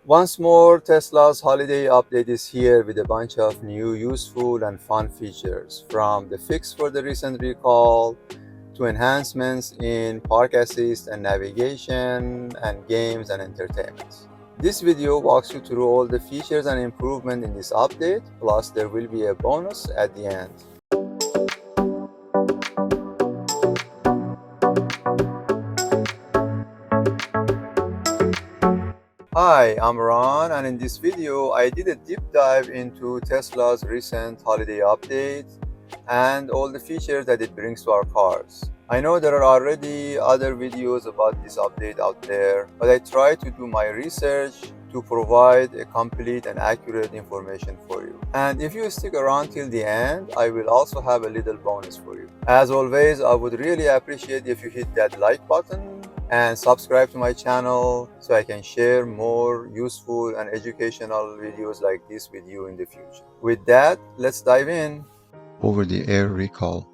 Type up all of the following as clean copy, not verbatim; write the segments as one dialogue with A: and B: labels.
A: Once more, Tesla's holiday update is here with a bunch of new, useful, and fun features, from the fix for the recent recall to enhancements in park assist and navigation and games and entertainment. This video walks you through all the features and improvements in this update, plus there will be a bonus at the end. Hi, I'm Ron, and in this video I did a deep dive into Tesla's recent holiday update and all the features that it brings to our cars. I know there are already other videos about this update out there, but I tried to do my research to provide a complete and accurate information for you. And if you stick around till the end, I will also have a little bonus for you. As always, I would really appreciate if you hit that like button and subscribe to my channel so I can share more useful and educational videos like this with you in the future. With that, let's dive in.
B: Over-the-air recall.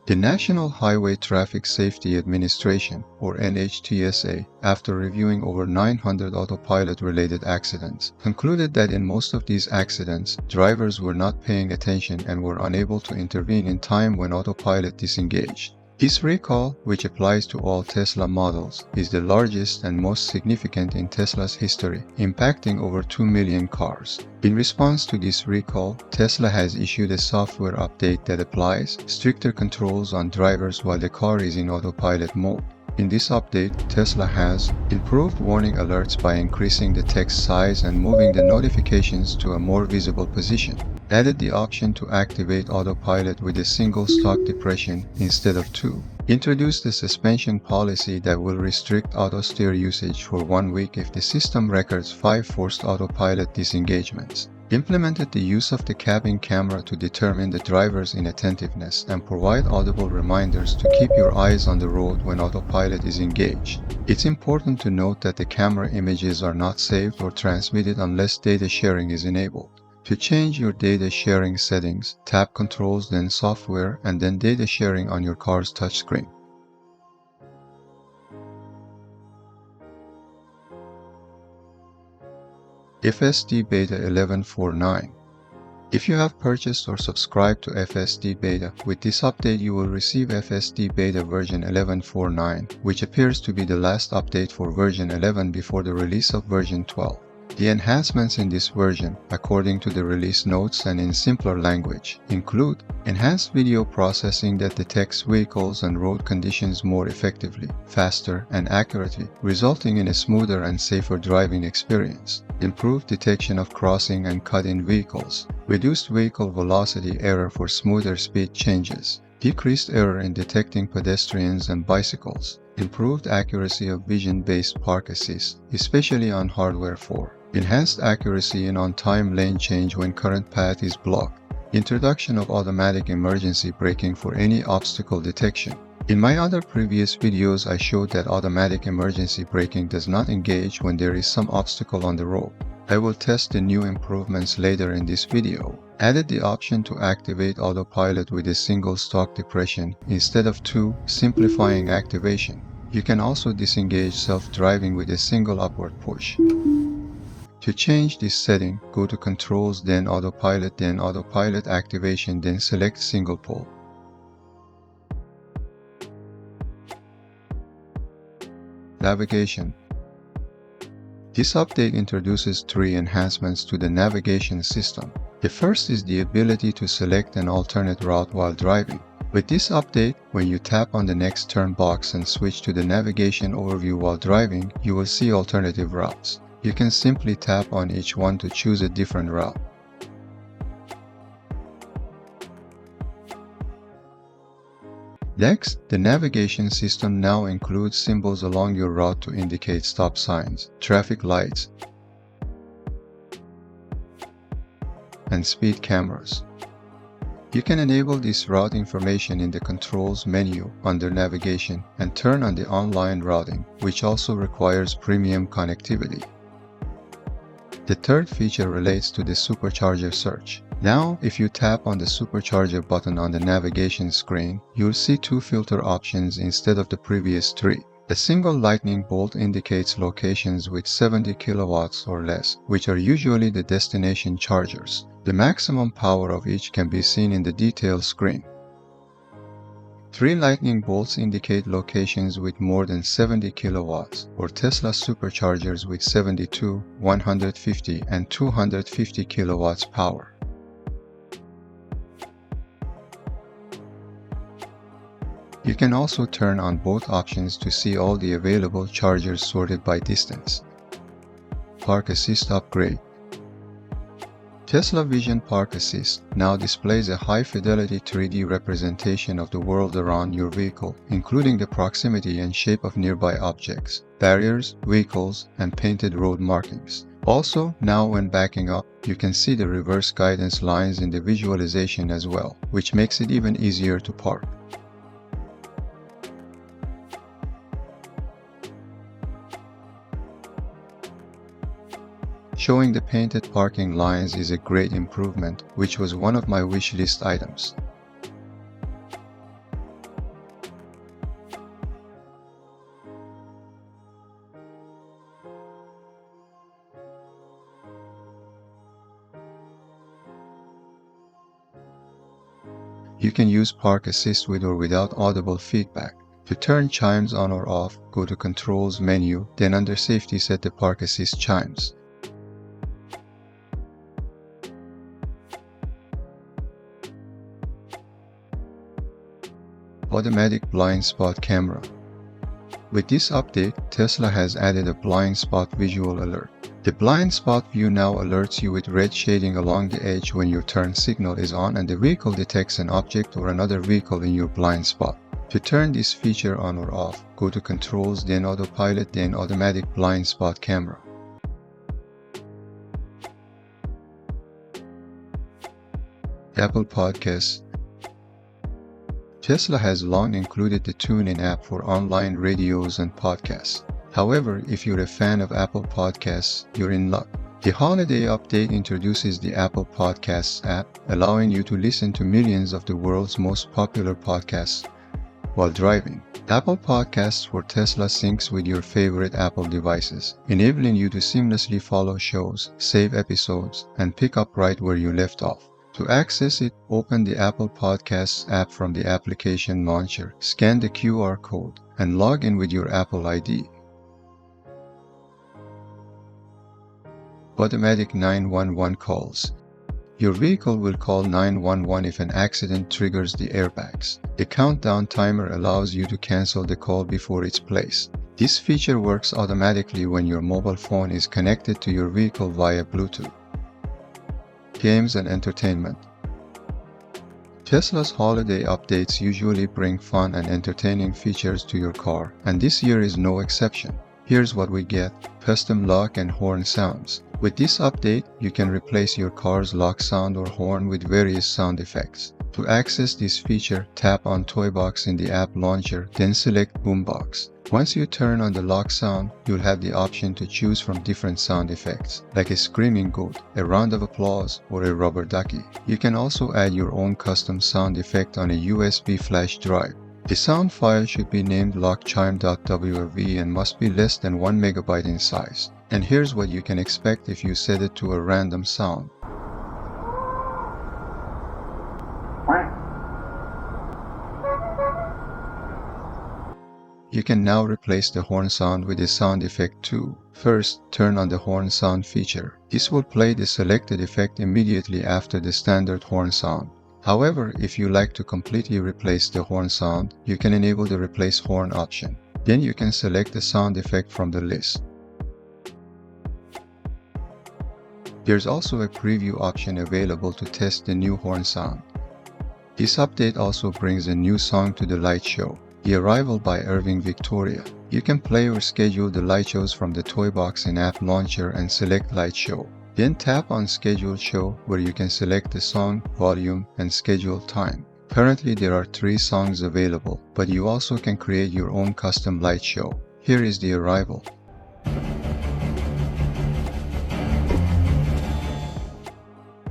B: The National Highway Traffic Safety Administration, or NHTSA, after reviewing over 900 autopilot-related accidents, concluded that in most of these accidents, drivers were not paying attention and were unable to intervene in time when autopilot disengaged. This recall, which applies to all Tesla models, is the largest and most significant in Tesla's history, impacting over 2 million cars. In response to this recall, Tesla has issued a software update that applies stricter controls on drivers while the car is in autopilot mode. In this update, Tesla has improved warning alerts by increasing the text size and moving the notifications to a more visible position, added the option to activate autopilot with a single stock depression instead of two, introduced a suspension policy that will restrict auto-steer usage for 1 week if the system records 5 forced autopilot disengagements, implemented the use of the cabin camera to determine the driver's inattentiveness and provide audible reminders to keep your eyes on the road when autopilot is engaged. It's important to note that the camera images are not saved or transmitted unless data sharing is enabled. To change your data sharing settings, tap Controls, then Software, and then Data Sharing on your car's touchscreen. FSD Beta 11.4.9. If you have purchased or subscribed to FSD Beta, with this update you will receive FSD Beta version 11.4.9, which appears to be the last update for version 11 before the release of version 12. The enhancements in this version, according to the release notes and in simpler language, include enhanced video processing that detects vehicles and road conditions more effectively, faster, and accurately, resulting in a smoother and safer driving experience, improved detection of crossing and cut-in vehicles, reduced vehicle velocity error for smoother speed changes, decreased error in detecting pedestrians and bicycles, improved accuracy of vision-based park assist, especially on hardware 4, enhanced accuracy in on-time lane change when current path is blocked, introduction of automatic emergency braking for any obstacle detection. In my other previous videos, I showed that automatic emergency braking does not engage when there is some obstacle on the road. I will test the new improvements later in this video. Added the option to activate autopilot with a single stock depression instead of two, simplifying activation. You can also disengage self-driving with a single upward push. To change this setting, go to Controls, then Autopilot Activation, then select Single Pole. Navigation. This update introduces 3 enhancements to the navigation system. The first is the ability to select an alternate route while driving. With this update, when you tap on the next turn box and switch to the navigation overview while driving, you will see alternative routes. You can simply tap on each one to choose a different route. Next, the navigation system now includes symbols along your route to indicate stop signs, traffic lights, and speed cameras. You can enable this route information in the Controls menu under Navigation and turn on the online routing, which also requires premium connectivity. The third feature relates to the supercharger search. Now, if you tap on the supercharger button on the navigation screen, you'll see 2 filter options instead of the previous 3. A single lightning bolt indicates locations with 70 kilowatts or less, which are usually the destination chargers. The maximum power of each can be seen in the detail screen. 3 lightning bolts indicate locations with more than 70 kilowatts, or Tesla superchargers with 72, 150, and 250 kilowatts power. You can also turn on both options to see all the available chargers sorted by distance. Park Assist upgrade. Teslavian Park Assist now displays a high-fidelity 3D representation of the world around your vehicle, including the proximity and shape of nearby objects, barriers, vehicles, and painted road markings. Also, now when backing up, you can see the reverse guidance lines in the visualization as well, which makes it even easier to park. Showing the painted parking lines is a great improvement, which was one of my wish list items. You can use Park Assist with or without audible feedback. To turn chimes on or off, go to Controls menu, then under Safety set the Park Assist chimes. Automatic blind spot camera. With this update, Tesla has added a blind spot visual alert. The blind spot view now alerts you with red shading along the edge when your turn signal is on and the vehicle detects an object or another vehicle in your blind spot. To turn this feature on or off, go to Controls, then Autopilot, then Automatic Blind Spot Camera. Apple Podcasts. Tesla has long included the Tvn&x app for online radios and podcasts. However, if you're a fan of Apple Podcasts, you're in luck. The holiday update introduces the Apple Podcasts app, allowing you to listen to millions of the world's most popular podcasts while driving. Apple Podcasts for Tesla syncs with your favorite Apple devices, enabling you to seamlessly follow shows, save episodes, and pick up right where you left off. To access it, open the Apple Podcasts app from the application launcher, scan the QR code, and log in with your Apple ID. Automatic 911 calls. Your vehicle will call 911 if an accident triggers the airbags. The countdown timer allows you to cancel the call before it's placed. This feature works automatically when your mobile phone is connected to your vehicle via Bluetooth. Games and entertainment. Tesla's holiday updates usually bring fun and entertaining features to your car, and this year is no exception. Here's what we get: custom lock and horn sounds. With this update, you can replace your car's lock sound or horn with various sound effects. To access this feature, tap on Toy Box in the app launcher, then select Boombox. Once you turn on the lock sound, you'll have the option to choose from different sound effects, like a screaming goat, a round of applause, or a rubber ducky. You can also add your own custom sound effect on a USB flash drive. The sound file should be named lockchime.wrv and must be less than 1 megabyte in size. And here's what you can expect if you set it to a random sound. You can now replace the horn sound with a sound effect too. First, turn on the horn sound feature. This will play the selected effect immediately after the standard horn sound. However, if you like to completely replace the horn sound, you can enable the replace horn option. Then you can select the sound effect from the list. There's also a preview option available to test the new horn sound. This update also brings a new song to the light show, The Arrival by Irving Victoria. You can play or schedule the light shows from the Toy Box in App Launcher and select Light Show. Then tap on Schedule Show, where you can select the song, volume, and schedule time. Currently there are 3 songs available, but you also can create your own custom light show. Here is The Arrival.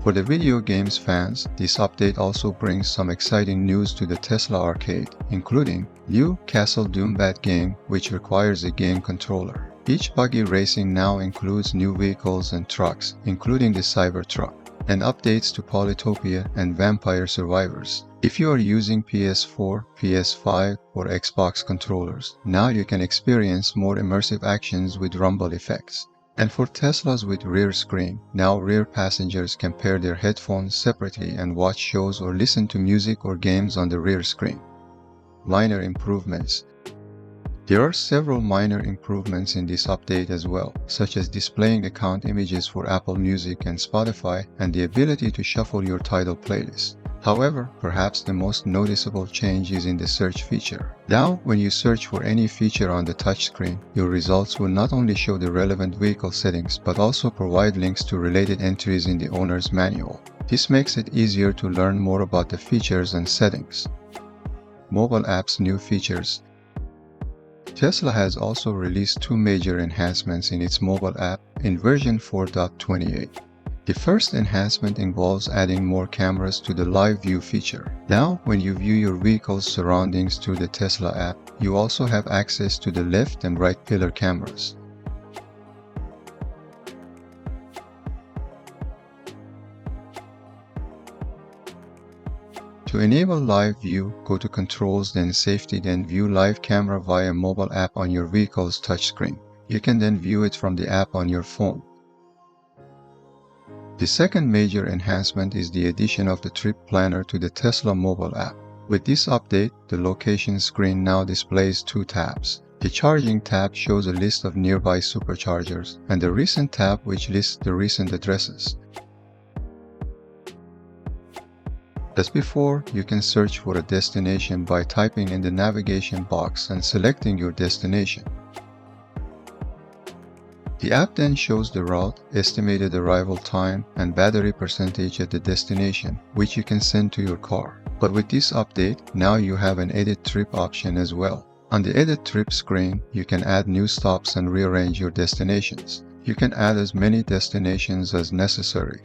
B: For the video games fans, this update also brings some exciting news to the Tesla arcade, including new Castle Doombat game, which requires a game controller. Each buggy racing now includes new vehicles and trucks, including the Cybertruck, and updates to Polytopia and Vampire Survivors. If you are using PS4, PS5, or Xbox controllers, now you can experience more immersive actions with rumble effects. And for Teslas with rear screen, now rear passengers can pair their headphones separately and watch shows or listen to music or games on the rear screen. Minor improvements. There are several minor improvements in this update as well, such as displaying account images for Apple Music and Spotify and the ability to shuffle your Tidal playlist. However, perhaps the most noticeable change is in the search feature. Now, when you search for any feature on the touchscreen, your results will not only show the relevant vehicle settings, but also provide links to related entries in the owner's manual. This makes it easier to learn more about the features and settings. Mobile apps new features. Tesla has also released two major enhancements in its mobile app in version 4.28. The first enhancement involves adding more cameras to the Live View feature. Now, when you view your vehicle's surroundings through the Tesla app, you also have access to the left and right pillar cameras. To enable Live View, go to Controls, then Safety, then View Live Camera via mobile app on your vehicle's touchscreen. You can then view it from the app on your phone. The second major enhancement is the addition of the trip planner to the Tesla mobile app. With this update, the location screen now displays two tabs. The charging tab shows a list of nearby superchargers, and the recent tab which lists the recent addresses. As before, you can search for a destination by typing in the navigation box and selecting your destination. The app then shows the route, estimated arrival time, and battery percentage at the destination, which you can send to your car. But with this update, now you have an Edit Trip option as well. On the Edit Trip screen, you can add new stops and rearrange your destinations. You can add as many destinations as necessary.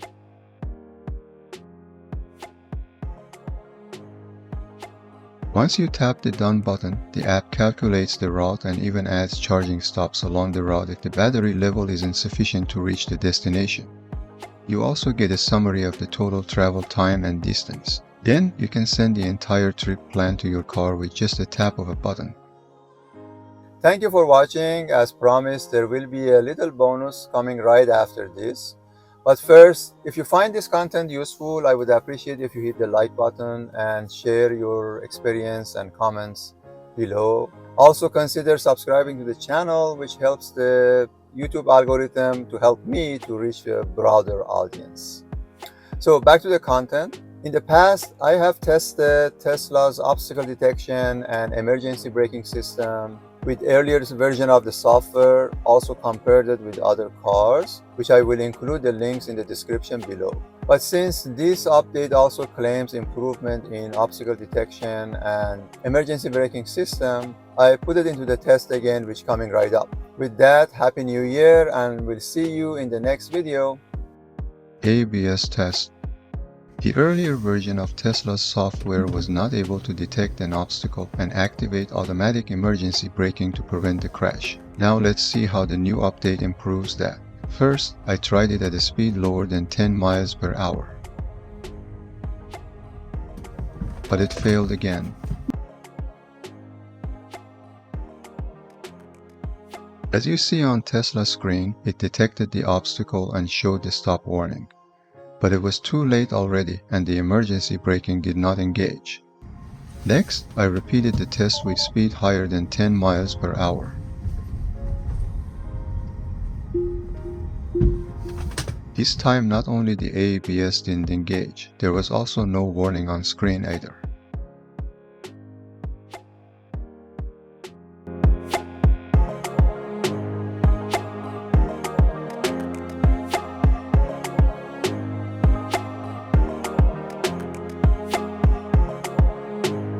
B: Once you tap the Done button, the app calculates the route and even adds charging stops along the route if the battery level is insufficient to reach the destination. You also get a summary of the total travel time and distance. Then you can send the entire trip plan to your car with just a tap of a button.
A: Thank you for watching. As promised, there will be a little bonus coming right after this. But first, if you find this content useful, I would appreciate if you hit the like button and share your experience and comments below. Also consider subscribing to the channel, which helps the YouTube algorithm to help me to reach a broader audience. So back to the content. In the past, I have tested Tesla's obstacle detection and emergency braking system with earlier version of the software, also compared it with other cars, which I will include the links in the description below. But since this update also claims improvement in obstacle detection and emergency braking system, I put it into the test again, which coming right up. With that, Happy New Year, and we'll see you in the next video.
B: ABS test. The earlier version of Tesla's software was not able to detect an obstacle and activate automatic emergency braking to prevent the crash. Now let's see how the new update improves that. First, I tried it at a speed lower than 10 miles per hour. But it failed again. As you see on Tesla's screen, it detected the obstacle and showed the stop warning. But it was too late already and the emergency braking did not engage. Next, I repeated the test with speed higher than 10 miles per hour. This time not only the ABS didn't engage, there was also no warning on screen either.